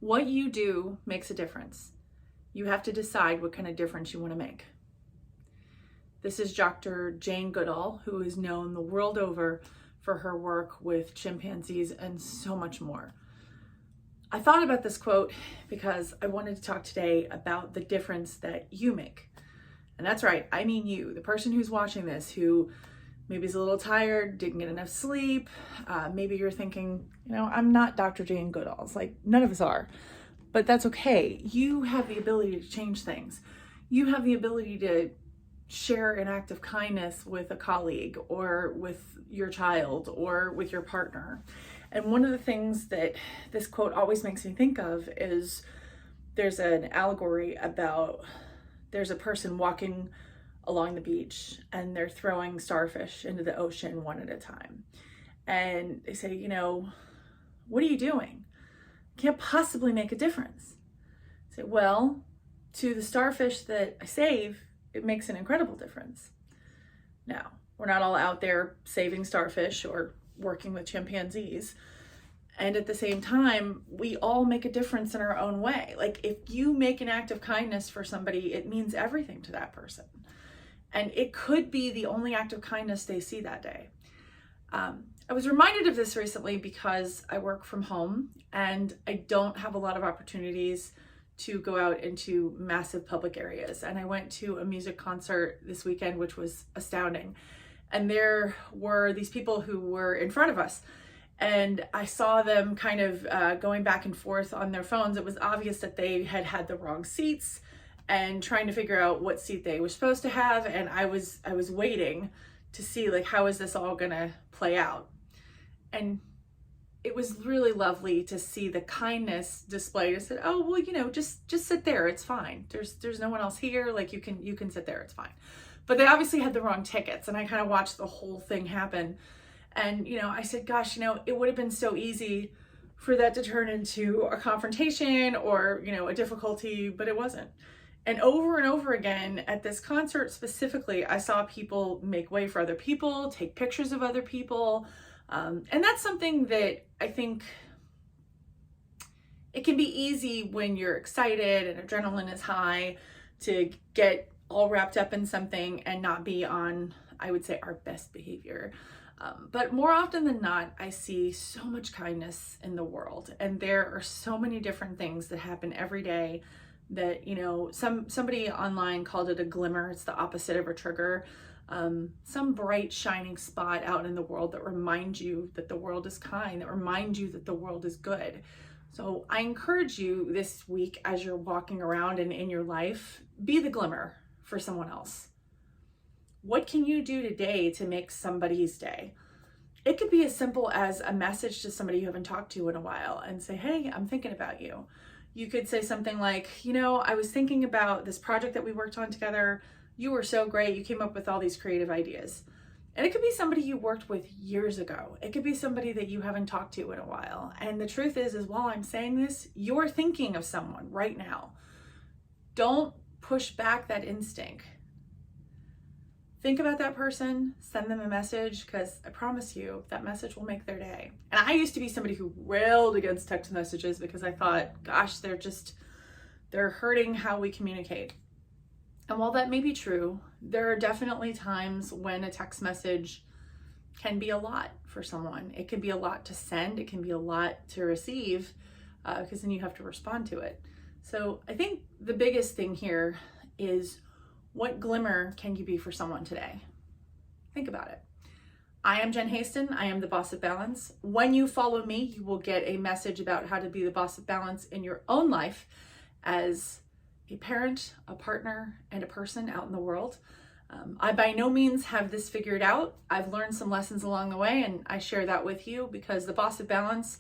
What you do makes a difference. You have to decide what kind of difference you want to make. This is Dr. Jane Goodall, who is known the world over for her work with chimpanzees and so much more. I thought about this quote because I wanted to talk today about the difference that you make. And that's right, I mean you, the person who's watching this, who maybe is a little tired, didn't get enough sleep. Maybe you're thinking, I'm not Dr. Jane Goodall. It's like, none of us are, but that's okay. You have the ability to change things. You have the ability to share an act of kindness with a colleague or with your child or with your partner. And one of the things that this quote always makes me think of is there's an allegory about there's a person walking along the beach and they're throwing starfish into the ocean one at a time. And they say, what are you doing? Can't possibly make a difference. I say, well, to the starfish that I save, it makes an incredible difference. Now, we're not all out there saving starfish or working with chimpanzees. And at the same time, we all make a difference in our own way. Like if you make an act of kindness for somebody, it means everything to that person. And it could be the only act of kindness they see that day. I was reminded of this recently because I work from home and I don't have a lot of opportunities to go out into massive public areas. And I went to a music concert this weekend, which was astounding. And there were these people who were in front of us. And I saw them kind of going back and forth on their phones. It was obvious that they had the wrong seats and trying to figure out what seat they were supposed to have. And I was waiting to see how is this all gonna play out. And it was really lovely to see the kindness displayed. I said, oh, well, just sit there, it's fine. There's no one else here, you can sit there, it's fine. But they obviously had the wrong tickets, and I kind of watched the whole thing happen. And, I said, gosh, it would have been so easy for that to turn into a confrontation or, a difficulty, but it wasn't. And over again at this concert specifically, I saw people make way for other people, take pictures of other people. And that's something that I think it can be easy when you're excited and adrenaline is high to get all wrapped up in something and not be on, I would say, our best behavior. But more often than not, I see so much kindness in the world, and there are so many different things that happen every day that, somebody online called it a glimmer. It's the opposite of a trigger. Some bright shining spot out in the world that reminds you that the world is kind, that reminds you that the world is good. So I encourage you this week, as you're walking around and in your life, be the glimmer for someone else. What can you do today to make somebody's day? It could be as simple as a message to somebody you haven't talked to in a while and say, hey, I'm thinking about you. You could say something like, I was thinking about this project that we worked on together. You were so great. You came up with all these creative ideas. And it could be somebody you worked with years ago. It could be somebody that you haven't talked to in a while. And the truth is while I'm saying this, you're thinking of someone right now. Don't push back that instinct. Think about that person, send them a message, because I promise you that message will make their day. And I used to be somebody who railed against text messages because I thought, gosh, they're hurting how we communicate. And while that may be true, there are definitely times when a text message can be a lot for someone. It can be a lot to send, it can be a lot to receive, because then you have to respond to it. So I think the biggest thing here is, what glimmer can you be for someone today? Think about it. I am Jen Haston. I am the Boss of Balance. When you follow me, you will get a message about how to be the boss of balance in your own life as a parent, a partner, and a person out in the world. I by no means have this figured out. I've learned some lessons along the way, and I share that with you because the Boss of Balance,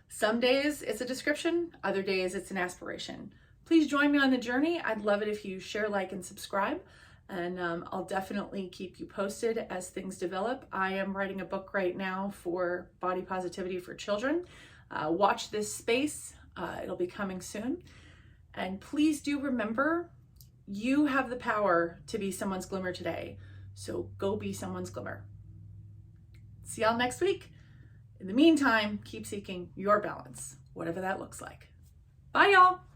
some days it's a description, other days it's an aspiration. Please join me on the journey. I'd love it if you share, like, and subscribe. And I'll definitely keep you posted as things develop. I am writing a book right now for body positivity for children. Watch this space. It'll be coming soon. And please do remember, you have the power to be someone's glimmer today. So go be someone's glimmer. See y'all next week. In the meantime, keep seeking your balance, whatever that looks like. Bye, y'all.